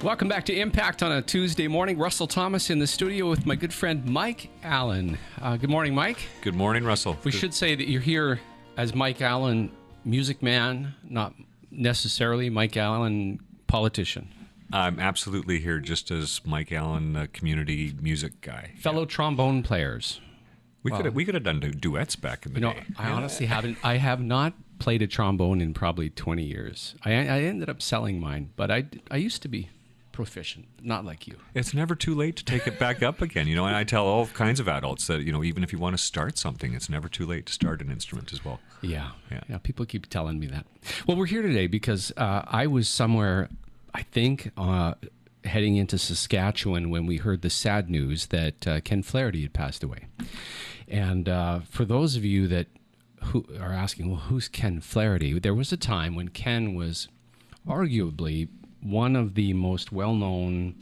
Welcome back to Impact on a Tuesday morning. Russell Thomas in the studio with my good friend Mike Allen. Good morning, Mike. Good morning, Russell. We should say that you're here as Mike Allen, music man, not necessarily Mike Allen, politician. I'm absolutely here just as Mike Allen, community music guy. Fellow trombone players. We could have done duets back in the day. I honestly haven't. I have not played a trombone in probably 20 years. I ended up selling mine, but I used to be proficient, not like you. It's never too late to take it back up again, and I tell all kinds of adults that, even if you want to start something, it's never too late to start an instrument as well. Yeah, people keep telling me that. Well, we're here today because I was somewhere, I think, heading into Saskatchewan when we heard the sad news that Ken Flaherty had passed away. And for those of you who are asking, well, who's Ken Flaherty? There was a time when Ken was arguably one of the most well-known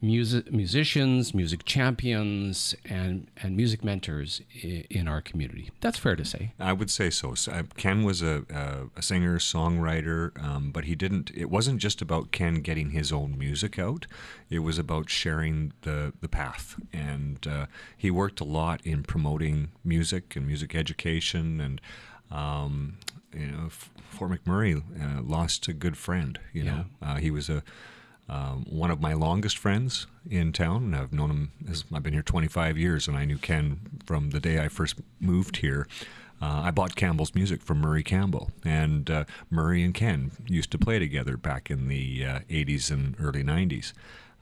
musicians, music champions, and music mentors in our community. That's fair to say. I would say so. Ken was a singer, songwriter, but it wasn't just about Ken getting his own music out. It was about sharing the path. And he worked a lot in promoting music and music education. And Fort McMurray lost a good friend. He was one of my longest friends in town. I've known him I've been here 25 years, and I knew Ken from the day I first moved here. I bought Campbell's music from Murray Campbell, and Murray and Ken used to play together back in the 80s and early 90s.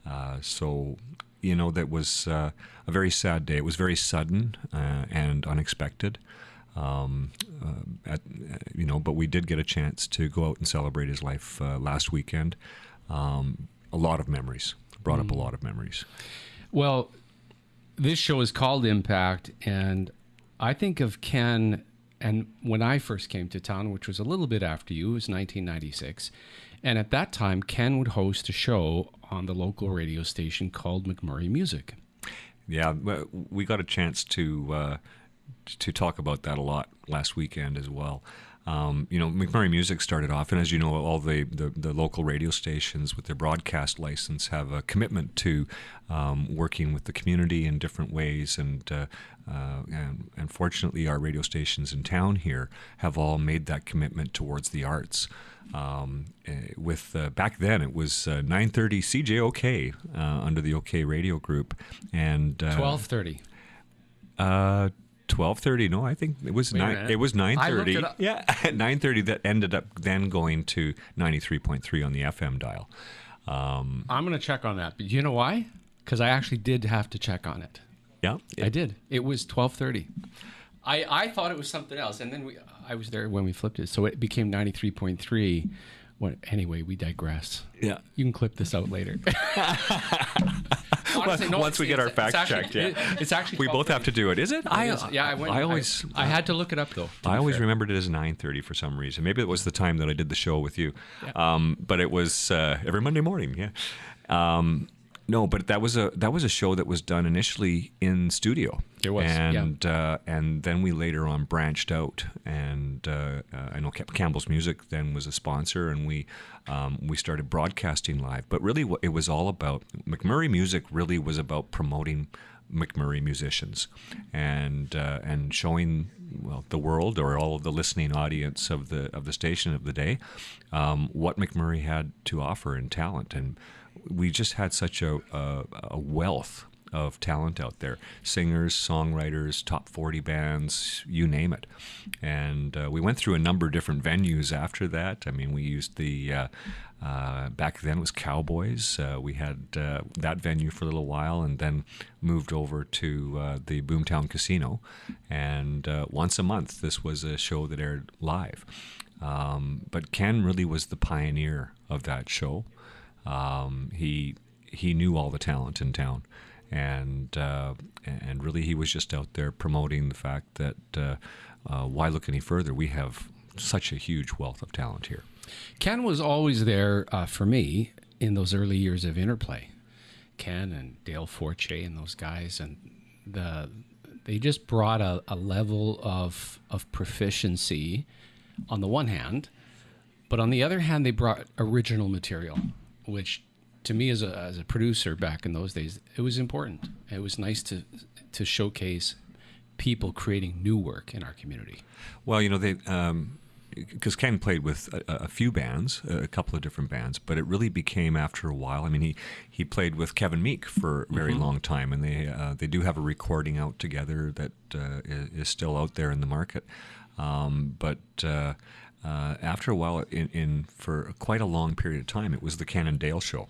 That was a very sad day. It was very sudden and unexpected. But we did get a chance to go out and celebrate his life last weekend. A lot of memories. Brought up a lot of memories. Well, this show is called Impact, and I think of Ken, and when I first came to town, which was a little bit after you, it was 1996, and at that time, Ken would host a show on the local radio station called McMurray Music. Yeah, we got a chance to talk about that a lot last weekend as well. McMurray Music started off, and as you know, all the local radio stations with their broadcast license have a commitment to working with the community in different ways, and fortunately, our radio stations in town here have all made that commitment towards the arts. Back then, it was 9:30 CJOK under the OK Radio Group, and 12:30. 12:30. No, I think it was It was 9:30. Yeah, at 9:30 that ended up then going to 93.3 on the FM dial. I'm going to check on that, but you know why? Because I actually did have to check on it. Yeah, I did. It was 12:30. I thought it was something else, and then I was there when we flipped it, so it became 93.3. Anyway, we digress. Yeah, you can clip this out later. Honestly, once we get our facts checked, it's actually. We both have to do it. Is it? I had to look it up though. I always remembered it as 9:30 for some reason. Maybe it was the time that I did the show with you. Yeah. But it was every Monday morning. Yeah. No, but that was a show that was done initially in studio. There was, and then we later on branched out, and I know Campbell's Music then was a sponsor, and we started broadcasting live. But really, what it was all about, McMurray Music really was about promoting McMurray musicians, and showing the world, or all of the listening audience of the station of the day, what McMurray had to offer in talent. And we just had such a wealth of talent out there. Singers, songwriters, top 40 bands, you name it. And we went through a number of different venues after that. I mean, we used back then it was Cowboys. We had that venue for a little while, and then moved over to the Boomtown Casino. And once a month, this was a show that aired live. But Ken really was the pioneer of that show. He knew all the talent in town, and really he was just out there promoting the fact that why look any further? We have such a huge wealth of talent here. Ken was always there for me in those early years of Interplay. Ken and Dale Forche and those guys, and they just brought a level of proficiency on the one hand, but on the other hand, they brought original material, which to me as a producer back in those days, it was important. It was nice to showcase people creating new work in our community. Well, they because Ken played with a few bands, a couple of different bands, but it really became after a while. I mean, he played with Kevin Meek for a very long time, and they do have a recording out together that is still out there in the market. But after a while, for quite a long period of time, it was the Ken and Dale show,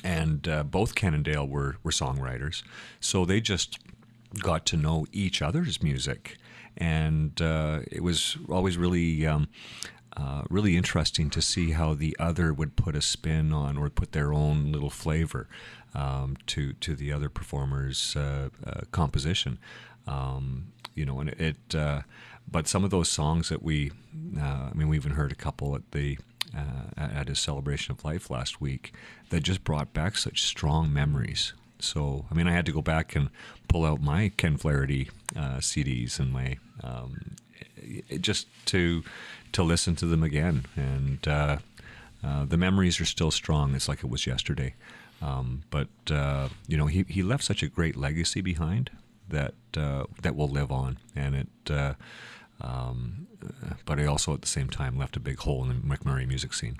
and both Ken and Dale were songwriters, so they just got to know each other's music. And it was always really interesting to see how the other would put a spin on or put their own little flavor to the other performer's composition. And it. But some of those songs that we even heard a couple at his celebration of life last week that just brought back such strong memories. So, I had to go back and pull out my Ken Flaherty CDs and my just to listen to them again. And the memories are still strong. It's like it was yesterday. But he left such a great legacy behind that will live on. And it, but he also at the same time left a big hole in the McMurray music scene.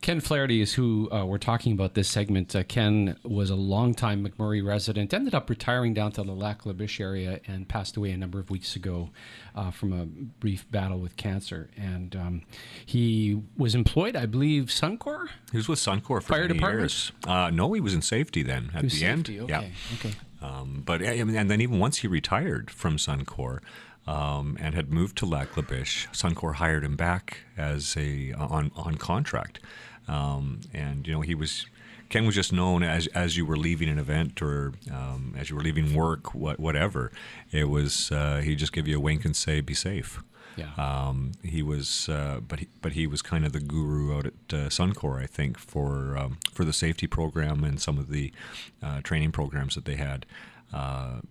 Ken Flaherty is who we're talking about this segment. Ken was a longtime McMurray resident, ended up retiring down to the Lac La Biche area and passed away a number of weeks ago from a brief battle with cancer. And he was employed, I believe, Suncor? He was with Suncor for Fire many department? years. No, he was in safety then at the end. Okay, Yeah. okay. But and then even once he retired from Suncor, and had moved to Lac La Biche, Suncor hired him back as on contract. And Ken was just known as you were leaving an event or as you were leaving work, whatever. It was he'd just give you a wink and say, "Be safe." Yeah. He was, but he was kind of the guru out at Suncor, I think, for the safety program and some of the training programs that they had.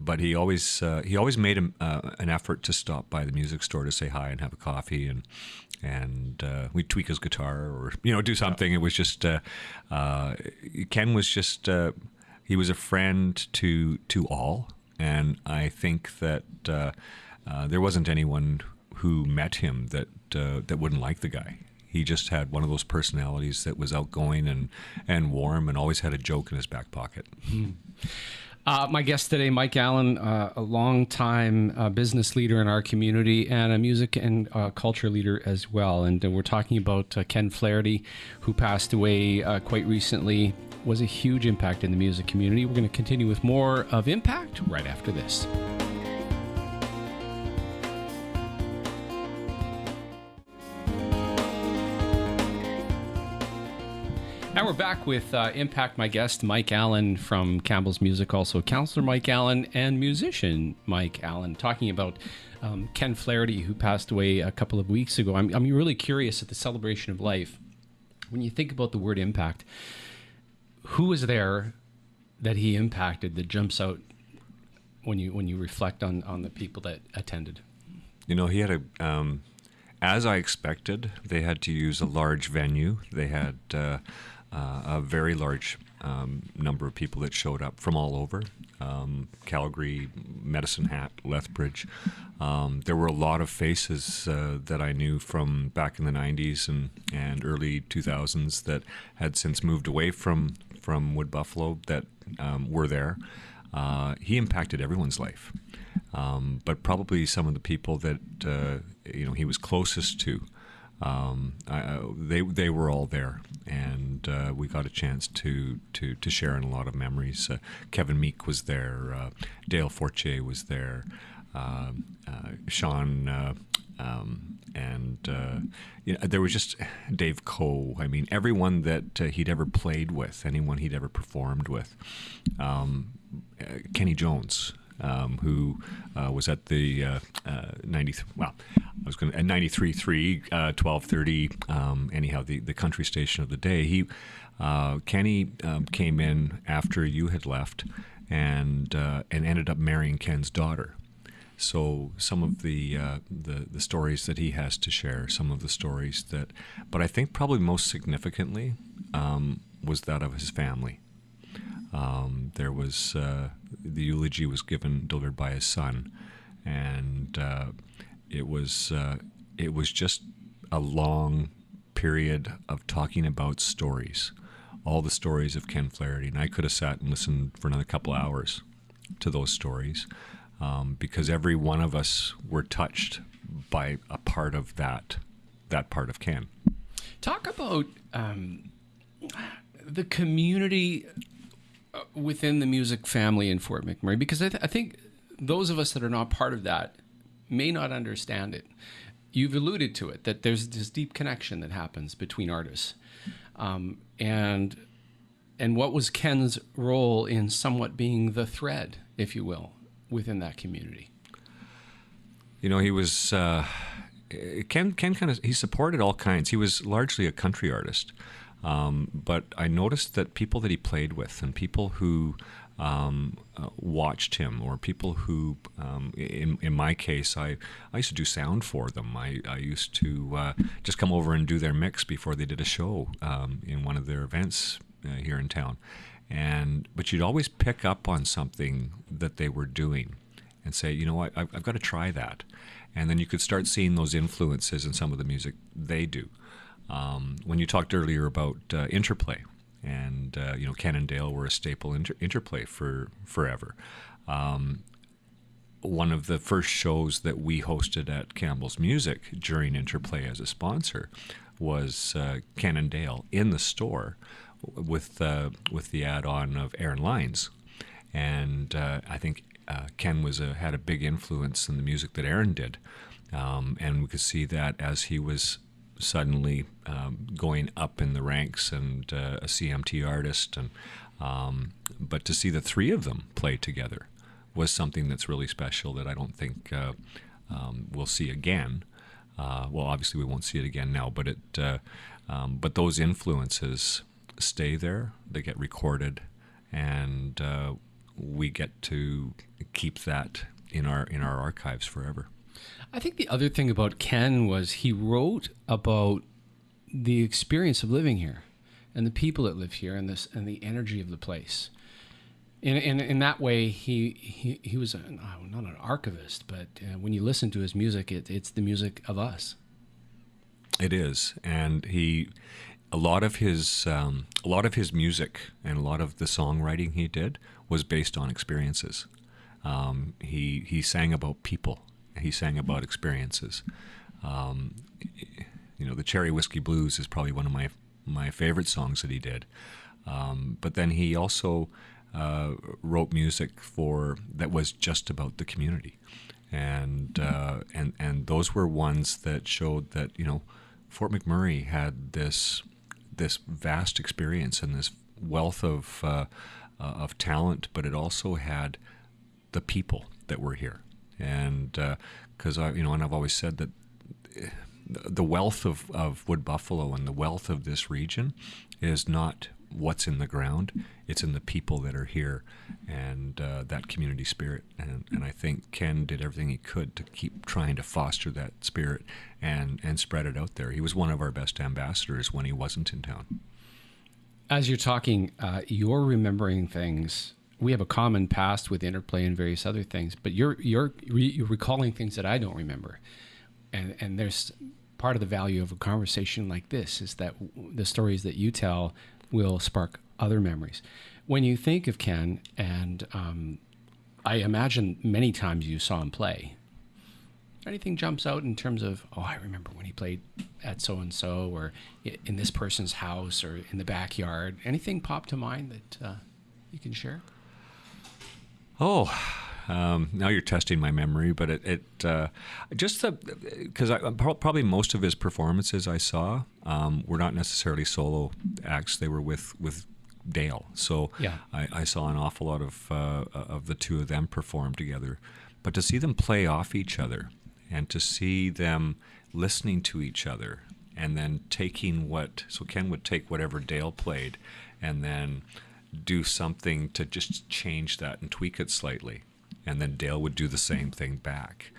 But he always made an effort to stop by the music store to say hi and have a coffee, and we'd tweak his guitar or do something. Yeah. It was just Ken was just he was a friend to all, and I think that there wasn't anyone who met him that wouldn't like the guy. He just had one of those personalities that was outgoing and warm, and always had a joke in his back pocket. My guest today, Mike Allen, a longtime business leader in our community and a music and culture leader as well. And we're talking about Ken Flaherty, who passed away quite recently, was a huge impact in the music community. We're going to continue with more of Impact right after this. Now we're back with Impact. My guest, Mike Allen from Campbell's Music, also Councillor Mike Allen and musician Mike Allen, talking about Ken Flaherty, who passed away a couple of weeks ago. I'm really curious at the celebration of life. When you think about the word impact, who was there that he impacted that jumps out when you reflect on the people that attended? He had as I expected, they had to use a large venue. They had a very large number of people that showed up from all over, Calgary, Medicine Hat, Lethbridge. There were a lot of faces that I knew from back in the 90s and early 2000s that had since moved away from Wood Buffalo that were there. He impacted everyone's life, but probably some of the people that he was closest to, they were all there, and we got a chance to share in a lot of memories. Kevin Meek was there, Dale Fortier was there, Sean, and there was just Dave Coe. Everyone that he'd ever played with, anyone he'd ever performed with. Kenny Jones, who was at the 93.3, 1230. Anyhow, the country station of the day. Kenny came in after you had left, and ended up marrying Ken's daughter. So some of the stories that he has to share, some of the stories but I think probably most significantly, was that of his family. There was the eulogy was delivered by his son, and it was just a long period of talking about stories, all the stories of Ken Flaherty, and I could have sat and listened for another couple hours to those stories, because every one of us were touched by a part of that part of Ken. Talk about the community within the music family in Fort McMurray, because I think those of us that are not part of that may not understand it. You've alluded to it, that there's this deep connection that happens between artists. And what was Ken's role in somewhat being the thread, if you will, within that community? You know, he was Ken kind of, he supported all kinds. He was largely a country artist. But I noticed that people that he played with and people who watched him, or people who, in my case, I used to do sound for them. I used to just come over and do their mix before they did a show in one of their events here in town. But you'd always pick up on something that they were doing and say, you know what, I've got to try that. And then you could start seeing those influences in some of the music they do. When you talked earlier about interplay, and you know, Ken and Dale were a staple interplay for forever. One of the first shows that we hosted at Campbell's Music during Interplay as a sponsor was Ken and Dale in the store with the add-on of Aaron Lines, and I think Ken had a big influence in the music that Aaron did, and we could see that as he was suddenly going up in the ranks and a CMT artist, and but to see the three of them play together was something that's really special that I don't think we'll see again. Well, obviously we won't see it again now, but those influences stay there. They get recorded, and we get to keep that in our archives forever. I think the other thing about Ken was he wrote about the experience of living here and the people that live here and the energy of the place. In that way, he was not an archivist, but when you listen to his music, it's the music of us. It is, and a lot of his music and a lot of the songwriting he did was based on experiences. He sang about people. He sang about experiences. You know, the Cherry Whiskey Blues is probably one of my favorite songs that he did. But then he also wrote music that was just about the community, and those were ones that showed that, you know, Fort McMurray had this vast experience and this wealth of talent, but it also had the people that were here. And because and I've always said that the wealth of Wood Buffalo and the wealth of this region is not what's in the ground; it's in the people that are here and that community spirit. And I think Ken did everything he could to keep trying to foster that spirit and spread it out there. He was one of our best ambassadors when he wasn't in town. As you're talking, you're remembering things. We have a common past with Interplay and various other things, but you're recalling things that I don't remember, and there's part of the value of a conversation like this is that the stories that you tell will spark other memories. When you think of Ken, and I imagine many times you saw him play, anything jumps out in terms of, oh, I remember when he played at so and so, or in this person's house, or in the backyard. Anything pop to mind that you can share? Oh, now you're testing my memory, but because probably most of his performances I saw were not necessarily solo acts; they were with Dale. So yeah. I saw an awful lot of the two of them perform together. But to see them play off each other, and to see them listening to each other, and then so Ken would take whatever Dale played, and then do something to just change that and tweak it slightly, and then Dale would do the same thing back,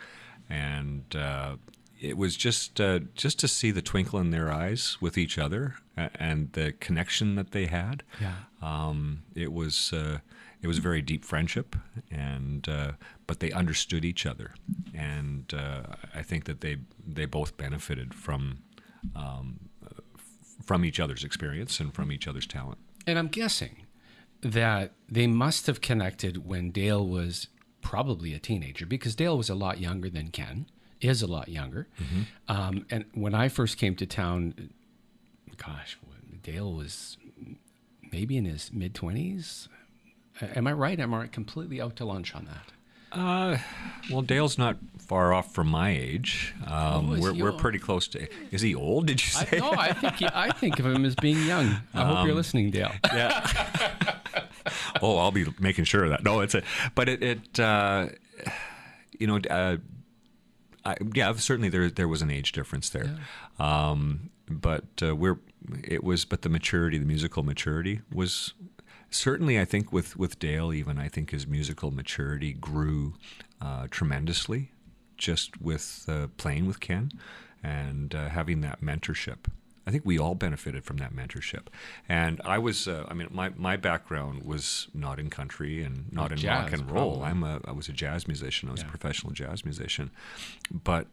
and it was just to see the twinkle in their eyes with each other and the connection that they had. Yeah. It was a very deep friendship, and but they understood each other, and I think that they both benefited from each other's experience and from each other's talent. And I'm guessing that they must have connected when Dale was probably a teenager, because Dale was a lot younger than Ken, is a lot younger. Mm-hmm. And when I first came to town, gosh, Dale was maybe in his mid-20s. Am I right? Am I completely out to lunch on that? Well, Dale's not far off from my age. We're old? pretty close to. Is he old? Did you say? No, I think of him as being young. I hope you're listening, Dale. Yeah. Oh, I'll be making sure of that. No, certainly there was an age difference there. Yeah. But the maturity, the musical maturity was certainly, I think with Dale, even I think his musical maturity grew tremendously just with playing with Ken and having that mentorship. I think we all benefited from that mentorship. And I was, my background was not in country and not in jazz, rock and roll. probably. I was a jazz musician. I was a Yeah. professional jazz musician. But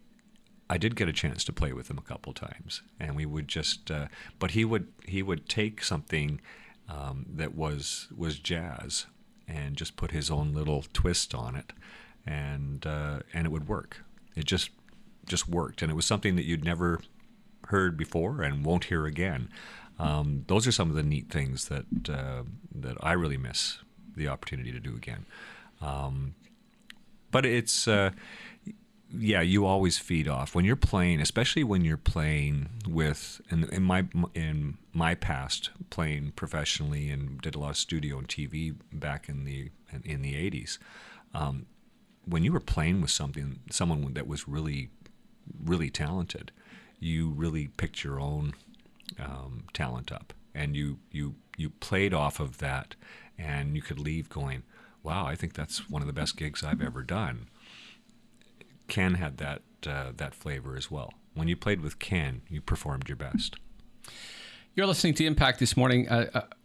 I did get a chance to play with him a couple times. And we would just, but he would take something that was jazz and just put his own little twist on it. And it would work. It just worked. And it was something that you'd never heard before and won't hear again. Those are some of the neat things that I really miss the opportunity to do again. But it's you always feed off when you're playing, especially when you're playing with. In my past, playing professionally and did a lot of studio and TV back in the 80s. When you were playing with someone that was really, really talented, you really picked your own talent up, and you played off of that, and you could leave going, wow, I think that's one of the best gigs I've ever done. Ken had that flavor as well. When you played with Ken, you performed your best. You're listening to Impact this morning.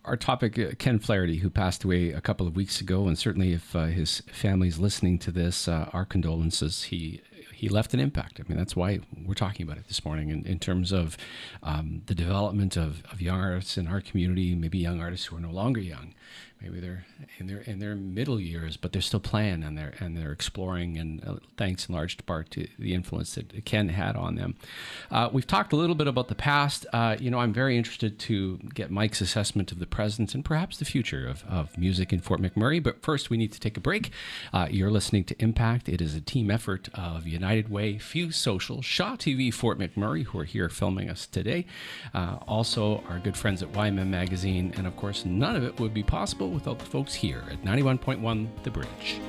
Our topic, Ken Flaherty, who passed away a couple of weeks ago, and certainly if his family's listening to this, our condolences. He left an impact. I mean, that's why we're talking about it this morning in terms of the development of young artists in our community, maybe young artists who are no longer young. Maybe they're in their middle years, but they're still playing and they're exploring. And thanks in large part to the influence that Ken had on them. We've talked a little bit about the past. I'm very interested to get Mike's assessment of the present and perhaps the future of music in Fort McMurray. But first, we need to take a break. You're listening to Impact. It is a team effort of United Way, Fuse Social, Shaw TV, Fort McMurray, who are here filming us today. Also, our good friends at YMM Magazine. And of course, none of it would be possible without the folks here at 91.1 The Bridge.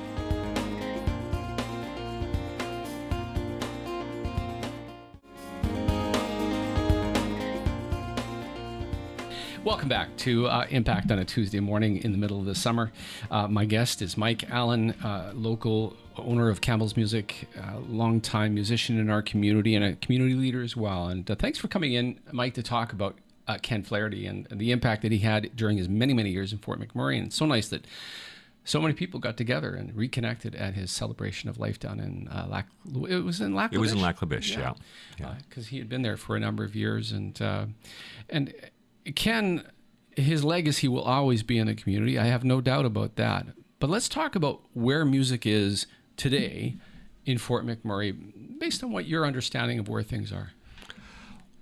Welcome back to Impact on a Tuesday morning in the middle of the summer. My guest is Mike Allen, local owner of Campbell's Music, longtime musician in our community and a community leader as well. And thanks for coming in, Mike, to talk about Ken Flaherty and the impact that he had during his many, many years in Fort McMurray. And it's so nice that so many people got together and reconnected at his celebration of life down in it was in Lac La Biche. It was in Lac La Biche, yeah. Because he had been there for a number of years. And Ken, his legacy will always be in the community. I have no doubt about that. But let's talk about where music is today in Fort McMurray, based on what your understanding of where things are.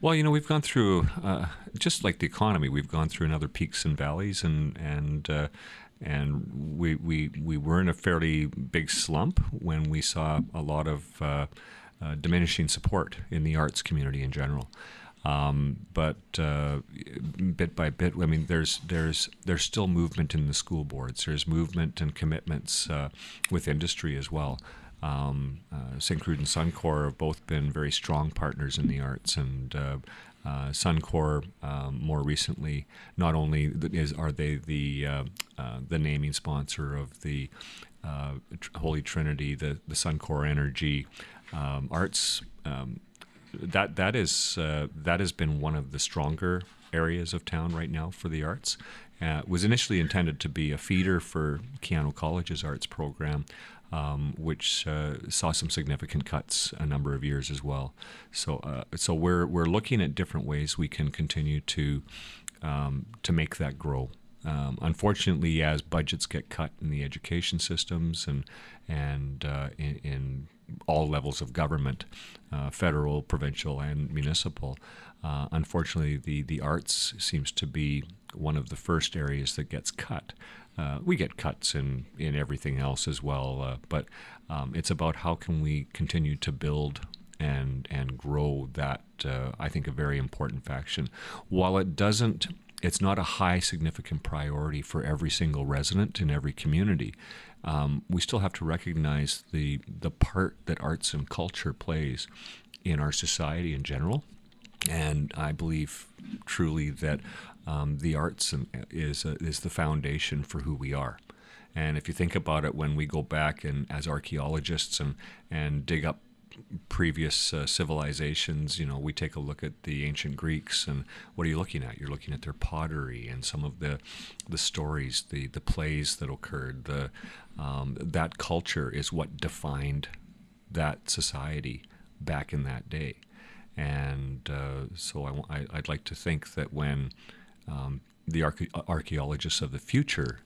Well, we've gone through, just like the economy, we've gone through another peaks and valleys, and we were in a fairly big slump when we saw a lot of diminishing support in the arts community in general. But bit by bit, I mean, there's still movement in the school boards. There's movement and commitments with industry as well. St. Croix and Suncor have both been very strong partners in the arts, and Suncor more recently not only are they the naming sponsor of the Holy Trinity, the Suncor Energy Arts that has been one of the stronger areas of town right now for the arts. Was initially intended to be a feeder for Keanu College's arts program, which saw some significant cuts a number of years as well. So we're looking at different ways we can continue to make that grow. Unfortunately, as budgets get cut in the education systems and in all levels of government, federal, provincial, and municipal, unfortunately, the arts seems to be one of the first areas that gets cut. We get cuts in everything else as well, but it's about how can we continue to build and grow that, I think, a very important faction. While it's not a high significant priority for every single resident in every community, we still have to recognize the part that arts and culture plays in our society in general. And I believe truly that the arts is the foundation for who we are. And if you think about it, when we go back and as archaeologists and dig up previous civilizations, we take a look at the ancient Greeks, and what are you looking at? You're looking at their pottery and some of the stories, the plays that occurred. That culture is what defined that society back in that day. And so I'd like to think that when the archaeologists of the future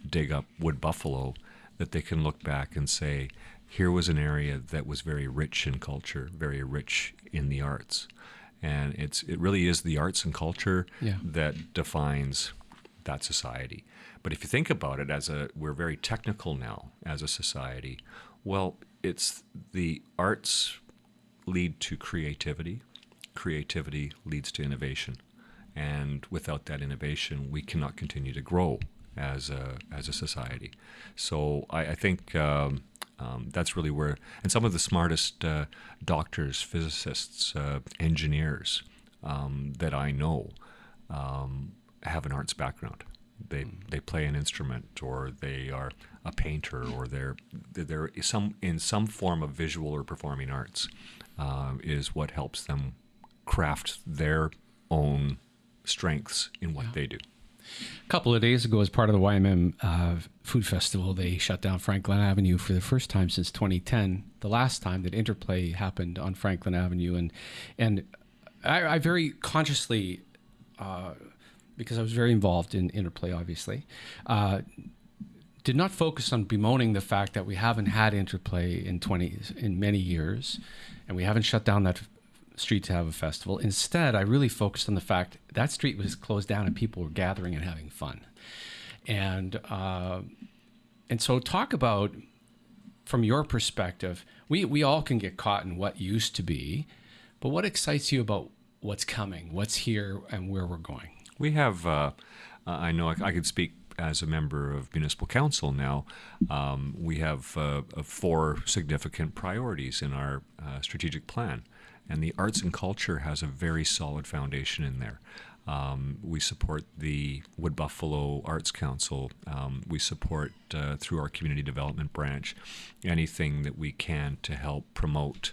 dig up wood buffalo, that they can look back and say, here was an area that was very rich in culture, very rich in the arts. And it really is the arts and culture that defines that society. But if you think about it, we're very technical now as a society. Well, it's the arts lead to creativity. Creativity leads to innovation. And without that innovation, we cannot continue to grow as a society. So I think that's really where, and some of the smartest doctors, physicists, engineers that I know have an arts background. They play an instrument, or they are a painter, or they're in some form of visual or performing arts is what helps them craft their own strengths in what they do. A couple of days ago, as part of the YMM Food Festival, they shut down Franklin Avenue for the first time since 2010. The last time that Interplay happened on Franklin Avenue, and I very consciously, because I was very involved in Interplay, obviously, did not focus on bemoaning the fact that we haven't had Interplay in many years, and we haven't shut down that street to have a festival. Instead, I really focused on the fact that street was closed down and people were gathering and having fun. And so talk about, from your perspective, we all can get caught in what used to be, but what excites you about what's coming, what's here, and where we're going? We have, I know I could speak as a member of municipal council now. We have 4 significant priorities in our strategic plan. And the arts and culture has a very solid foundation in there. We support the Wood Buffalo Arts Council. We support, through our community development branch, anything that we can to help promote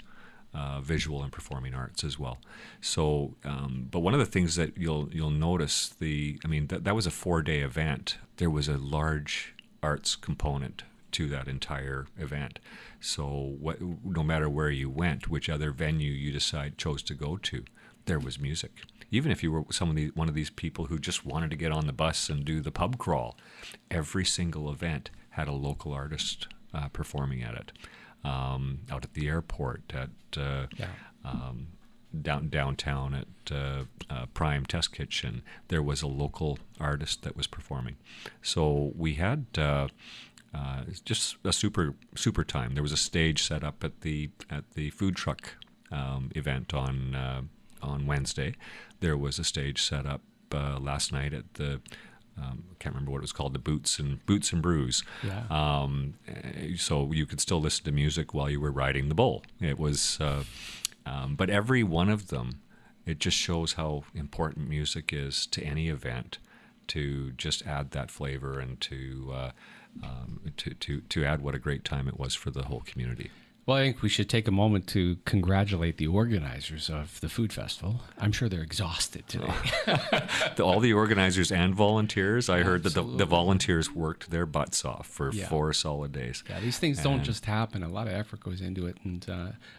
visual and performing arts as well. So, but one of the things that you'll notice, that was a 4-day event. There was a large arts component to that entire event. So no matter where you went, which other venue you chose to go to, there was music. Even if you were one of these people who just wanted to get on the bus and do the pub crawl, every single event had a local artist performing at it. Out at the airport, downtown at Prime Test Kitchen, there was a local artist that was performing. So we had just a super time. There was a stage set up at the food truck event on Wednesday. There was a stage set up last night at the I can't remember what it was called, the Boots and Brews. Yeah. So you could still listen to music while you were riding the bull. It was, but every one of them, it just shows how important music is to any event, to just add that flavor and to add what a great time it was for the whole community. Well, I think we should take a moment to congratulate the organizers of the food festival. I'm sure they're exhausted today. All the organizers and volunteers. I heard that the volunteers worked their butts off for 4 solid days. Yeah, these things don't just happen. A lot of effort goes into it,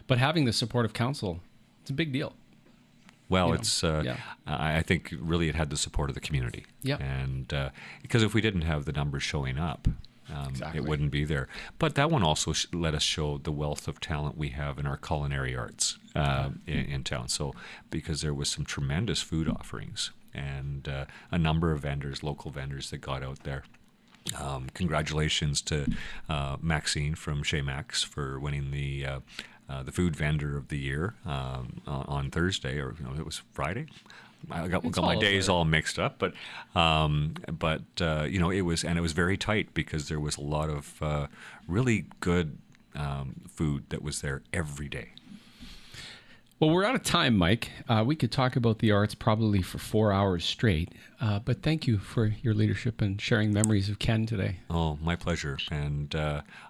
but having the support of council, it's a big deal. Well, I think really it had the support of the community. Yeah. And because if we didn't have the numbers showing up, Exactly. it wouldn't be there. But that one also let us show the wealth of talent we have in our culinary arts in town. So because there was some tremendous food offerings and a number of vendors, local vendors that got out there. Congratulations to Maxine from Chez Max for winning the food vendor of the year on Thursday, or it was Friday. I got my days all mixed up, but it was very tight because there was a lot of really good food that was there every day. Well, we're out of time, Mike. We could talk about the arts probably for 4 hours straight, but thank you for your leadership and sharing memories of Ken today. Oh, my pleasure. And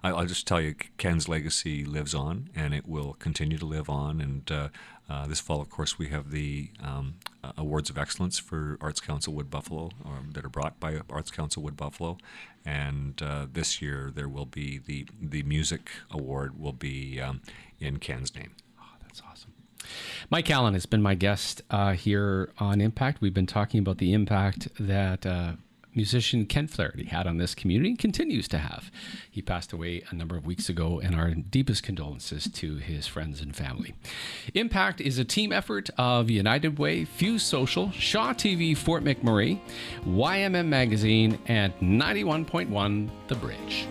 I'll just tell you, Ken's legacy lives on, and it will continue to live on. And this fall, of course, we have the Awards of Excellence for Arts Council Wood Buffalo, that are brought by Arts Council Wood Buffalo. And this year, there will be the Music Award will be in Ken's name. Oh, that's awesome. Mike Allen has been my guest here on Impact. We've been talking about the impact that musician Ken Flaherty had on this community and continues to have. He passed away a number of weeks ago, and our deepest condolences to his friends and family. Impact is a team effort of United Way, Fuse Social, Shaw TV, Fort McMurray, YMM Magazine, and 91.1 The Bridge.